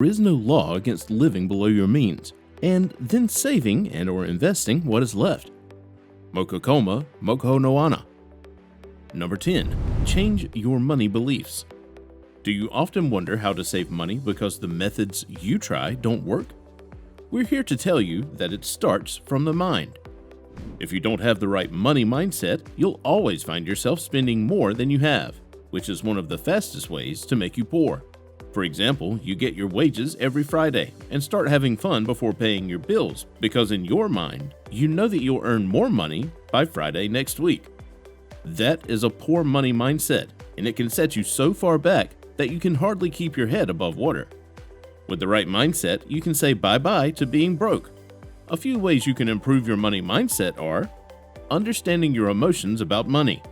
There is no law against living below your means, and then saving and or investing what is left. Mokokoma Moko no ana. Number 10. Change your money beliefs. Do you often wonder how to save money because the methods you try don't work? We're here to tell you that it starts from the mind. If you don't have the right money mindset, you'll always find yourself spending more than you have, which is one of the fastest ways to make you poor. For example, you get your wages every Friday and start having fun before paying your bills because in your mind, you know that you'll earn more money by Friday next week. That is a poor money mindset, and it can set you so far back that you can hardly keep your head above water. With the right mindset, you can say bye-bye to being broke. A few ways you can improve your money mindset are understanding your emotions about money,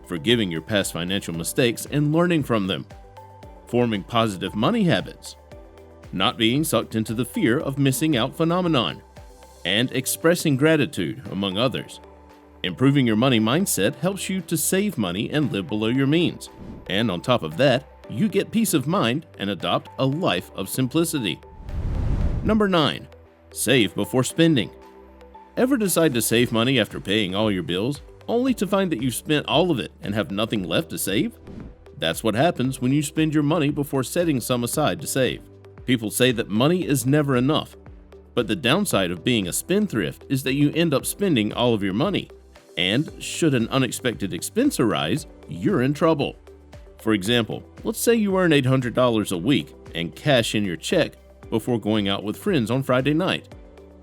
forgiving your past financial mistakes and learning from them, forming positive money habits, not being sucked into the fear of missing out phenomenon, and expressing gratitude, among others. Improving your money mindset helps you to save money and live below your means. And on top of that, you get peace of mind and adopt a life of simplicity. Number 9. Save before spending. Ever decide to save money after paying all your bills, only to find that you've spent all of it and have nothing left to save? That's what happens when you spend your money before setting some aside to save. People say that money is never enough, but the downside of being a spendthrift is that you end up spending all of your money, and should an unexpected expense arise, you're in trouble. For example, let's say you earn $800 a week and cash in your check before going out with friends on Friday night,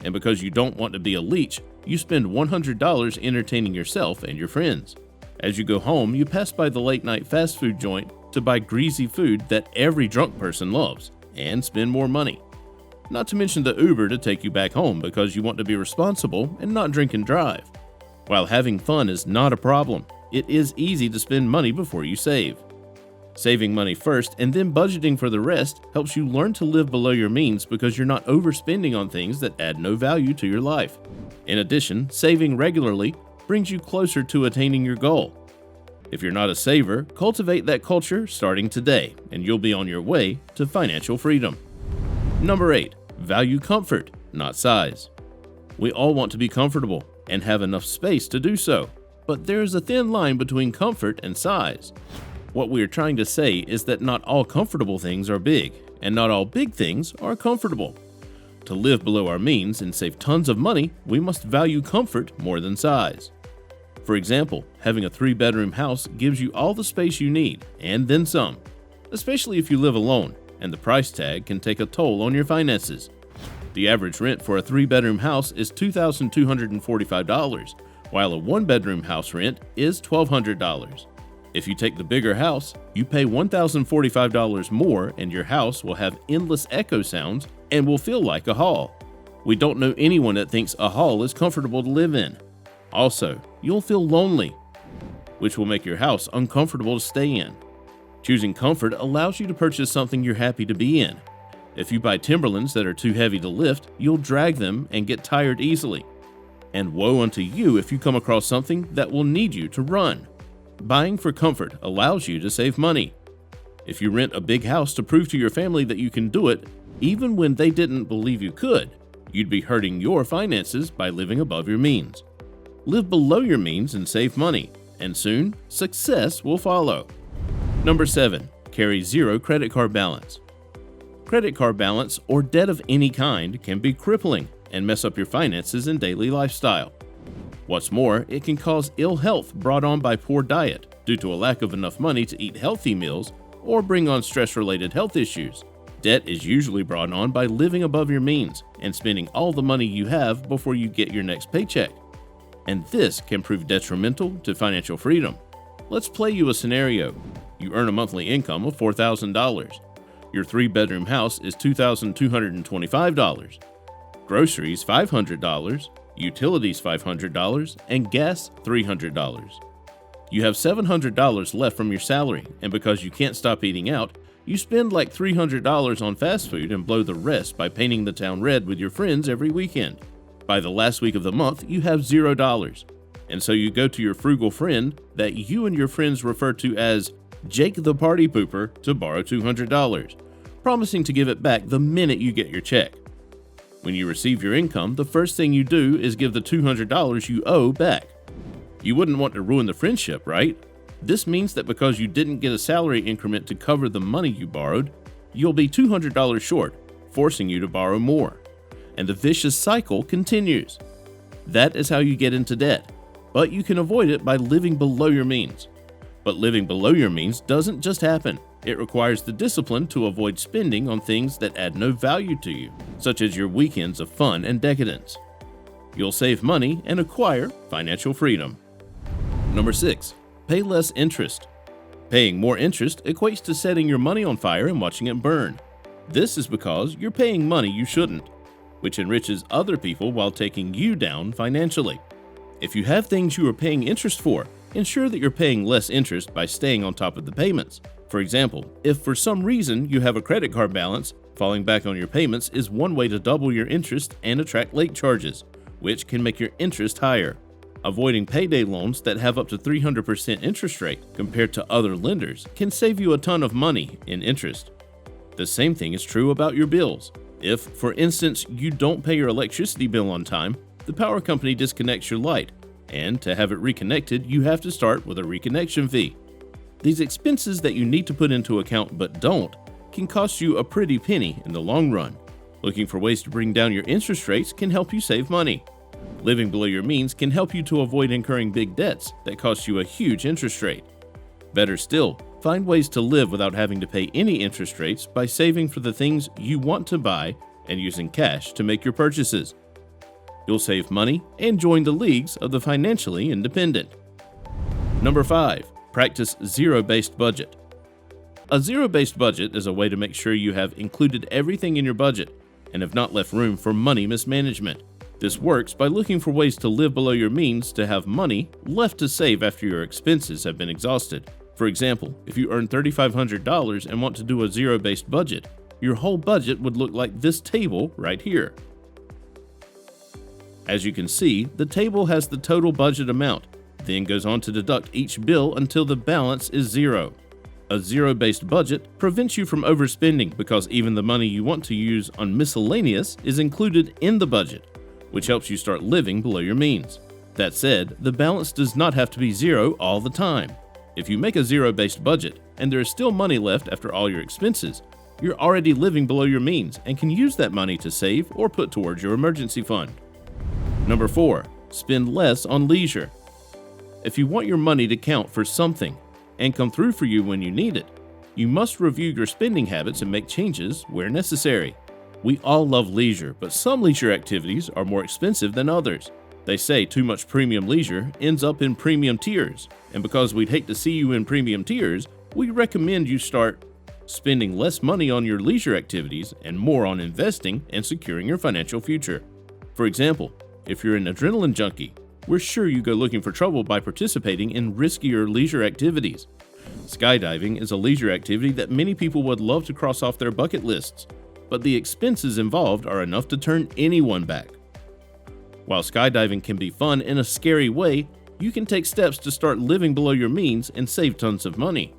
and because you don't want to be a leech, you spend $100 entertaining yourself and your friends. As you go home, you pass by the late-night fast food joint to buy greasy food that every drunk person loves, and spend more money. Not to mention the Uber to take you back home because you want to be responsible and not drink and drive. While having fun is not a problem, it is easy to spend money before you save. Saving money first and then budgeting for the rest helps you learn to live below your means because you're not overspending on things that add no value to your life. In addition, saving regularly brings you closer to attaining your goal. If you're not a saver, cultivate that culture starting today, and you'll be on your way to financial freedom. Number 8. Value comfort, not size. We all want to be comfortable and have enough space to do so, but there is a thin line between comfort and size. What we are trying to say is that not all comfortable things are big, and not all big things are comfortable. To live below our means and save tons of money, we must value comfort more than size. For example, having a 3-bedroom house gives you all the space you need, and then some, especially if you live alone, and the price tag can take a toll on your finances. The average rent for a 3-bedroom house is $2,245, while a 1-bedroom house rent is $1,200. If you take the bigger house, you pay $1,045 more, and your house will have endless echo sounds and will feel like a hall. We don't know anyone that thinks a hall is comfortable to live in. Also, you'll feel lonely, which will make your house uncomfortable to stay in. Choosing comfort allows you to purchase something you're happy to be in. If you buy Timberlands that are too heavy to lift, you'll drag them and get tired easily. And woe unto you if you come across something that will need you to run. Buying for comfort allows you to save money. If you rent a big house to prove to your family that you can do it, even when they didn't believe you could, you'd be hurting your finances by living above your means. Live below your means and save money, and soon, success will follow. Number 7. Carry zero credit card balance. Credit card balance or debt of any kind can be crippling and mess up your finances and daily lifestyle. What's more, it can cause ill health brought on by poor diet due to a lack of enough money to eat healthy meals or bring on stress-related health issues. Debt is usually brought on by living above your means and spending all the money you have before you get your next paycheck. And this can prove detrimental to financial freedom. Let's play you a scenario. You earn a monthly income of $4,000. Your 3-bedroom house is $2,225. Groceries $500, utilities $500, and gas $300. You have $700 left from your salary, and because you can't stop eating out, you spend like $300 on fast food and blow the rest by painting the town red with your friends every weekend. By the last week of the month, you have $0. And so you go to your frugal friend that you and your friends refer to as Jake the Party Pooper to borrow $200. promising to give it back the minute you get your check. When you receive your income, the first thing you do is give the $200 you owe back. You wouldn't want to ruin the friendship, right? This means that because you didn't get a salary increment to cover the money you borrowed, you'll be $200 short, forcing you to borrow more. And the vicious cycle continues. That is how you get into debt, but you can avoid it by living below your means. But living below your means doesn't just happen. It requires the discipline to avoid spending on things that add no value to you, such as your weekends of fun and decadence. You'll save money and acquire financial freedom. Number 6. Pay less interest. Paying more interest equates to setting your money on fire and watching it burn. This is because you're paying money you shouldn't, which enriches other people while taking you down financially. If you have things you are paying interest for, ensure that you're paying less interest by staying on top of the payments. For example, if for some reason you have a credit card balance, falling back on your payments is one way to double your interest and attract late charges, which can make your interest higher. Avoiding payday loans that have up to 300% interest rate compared to other lenders can save you a ton of money in interest. The same thing is true about your bills. If, for instance, you don't pay your electricity bill on time, the power company disconnects your light, and to have it reconnected, you have to start with a reconnection fee. These expenses that you need to put into account but don't can cost you a pretty penny in the long run. Looking for ways to bring down your interest rates can help you save money. Living below your means can help you to avoid incurring big debts that cost you a huge interest rate. Better still, find ways to live without having to pay any interest rates by saving for the things you want to buy and using cash to make your purchases. You'll save money and join the leagues of the financially independent. Number 5. Practice zero-based budget. A zero-based budget is a way to make sure you have included everything in your budget and have not left room for money mismanagement. This works by looking for ways to live below your means to have money left to save after your expenses have been exhausted. For example, if you earn $3,500 and want to do a zero-based budget, your whole budget would look like this table right here. As you can see, the table has the total budget amount, then goes on to deduct each bill until the balance is zero. A zero-based budget prevents you from overspending because even the money you want to use on miscellaneous is included in the budget, which helps you start living below your means. That said, the balance does not have to be zero all the time. If you make a zero-based budget and there is still money left after all your expenses, you're already living below your means and can use that money to save or put towards your emergency fund. Number 4. Spend less on leisure. If you want your money to count for something and come through for you when you need it, you must review your spending habits and make changes where necessary. We all love leisure, but some leisure activities are more expensive than others. They say too much premium leisure ends up in premium tears, and because we'd hate to see you in premium tears, we recommend you start spending less money on your leisure activities and more on investing and securing your financial future. For example, if you're an adrenaline junkie, we're sure you go looking for trouble by participating in riskier leisure activities. Skydiving is a leisure activity that many people would love to cross off their bucket lists, but the expenses involved are enough to turn anyone back. While skydiving can be fun in a scary way, you can take steps to start living below your means and save tons of money.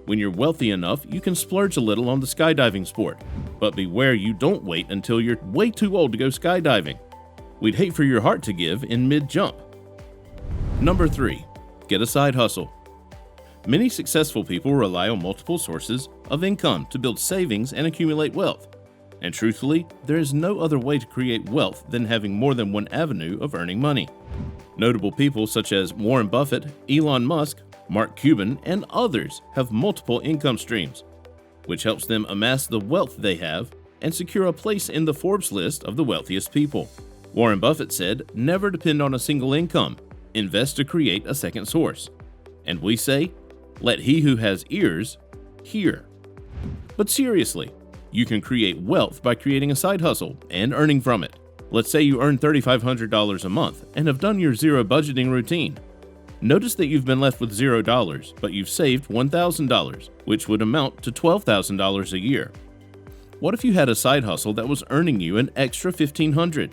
When you're wealthy enough, you can splurge a little on the skydiving sport, but beware you don't wait until you're way too old to go skydiving. We'd hate for your heart to give in mid-jump. Number 3. Get a side hustle. Many successful people rely on multiple sources of income to build savings and accumulate wealth. And truthfully, there is no other way to create wealth than having more than one avenue of earning money. Notable people such as Warren Buffett, Elon Musk, Mark Cuban, and others have multiple income streams, which helps them amass the wealth they have and secure a place in the Forbes list of the wealthiest people. Warren Buffett said, "Never depend on a single income. Invest to create a second source." And we say, "Let he who has ears hear." But seriously, you can create wealth by creating a side hustle and earning from it. Let's say you earn $3,500 a month and have done your zero budgeting routine. Notice that you've been left with $0, but you've saved $1,000, which would amount to $12,000 a year. What if you had a side hustle that was earning you an extra $1,500?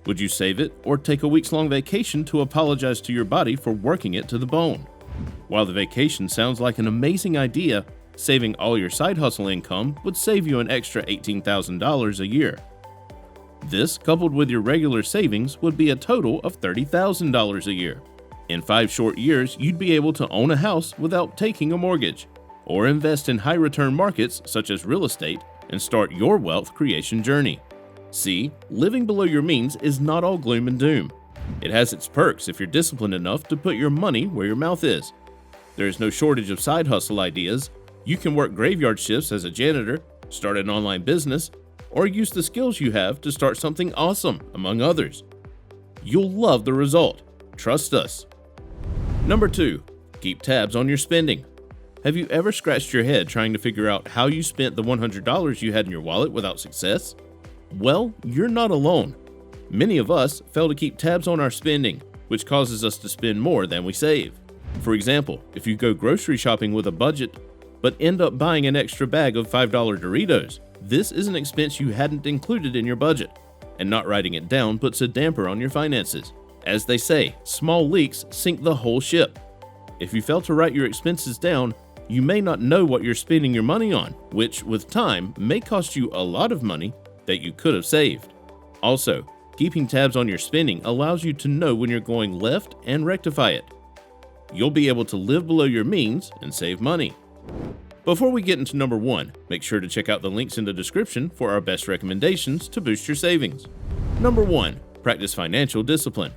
Would you save it or take a weeks-long vacation to apologize to your body for working it to the bone? While the vacation sounds like an amazing idea, saving all your side hustle income would save you an extra $18,000 a year. This, coupled with your regular savings, would be a total of $30,000 a year. In 5 short years, you'd be able to own a house without taking a mortgage, or invest in high-return markets such as real estate and start your wealth creation journey. See, living below your means is not all gloom and doom. It has its perks if you're disciplined enough to put your money where your mouth is. There is no shortage of side hustle ideas. You can work graveyard shifts as a janitor, start an online business, or use the skills you have to start something awesome, among others. You'll love the result. Trust us. Number 2, keep tabs on your spending. Have you ever scratched your head trying to figure out how you spent the $100 you had in your wallet without success? Well, you're not alone. Many of us fail to keep tabs on our spending, which causes us to spend more than we save. For example, if you go grocery shopping with a budget, but end up buying an extra bag of $5 Doritos, this is an expense you hadn't included in your budget, and not writing it down puts a damper on your finances. As they say, small leaks sink the whole ship. If you fail to write your expenses down, you may not know what you're spending your money on, which, with time, may cost you a lot of money that you could have saved. Also, keeping tabs on your spending allows you to know when you're going left and rectify it. You'll be able to live below your means and save money. Before we get into number 1, make sure to check out the links in the description for our best recommendations to boost your savings. Number 1, practice financial discipline.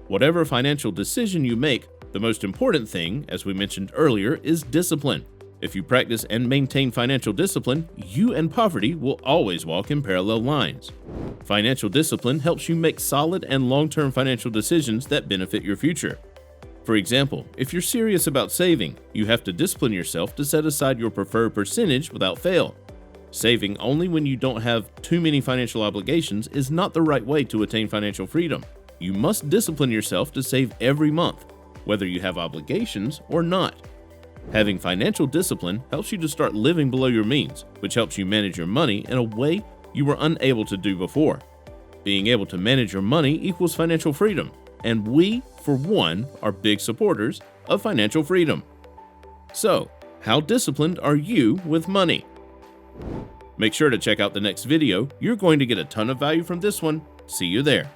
Whatever financial decision you make, the most important thing, as we mentioned earlier, is discipline. If you practice and maintain financial discipline, you and poverty will always walk in parallel lines. Financial discipline helps you make solid and long-term financial decisions that benefit your future. For example, if you're serious about saving, you have to discipline yourself to set aside your preferred percentage without fail. Saving only when you don't have too many financial obligations is not the right way to attain financial freedom. You must discipline yourself to save every month, whether you have obligations or not. Having financial discipline helps you to start living below your means, which helps you manage your money in a way you were unable to do before. Being able to manage your money equals financial freedom, and we, for one, are big supporters of financial freedom. So, how disciplined are you with money? Make sure to check out the next video. You're going to get a ton of value from this one. See you there.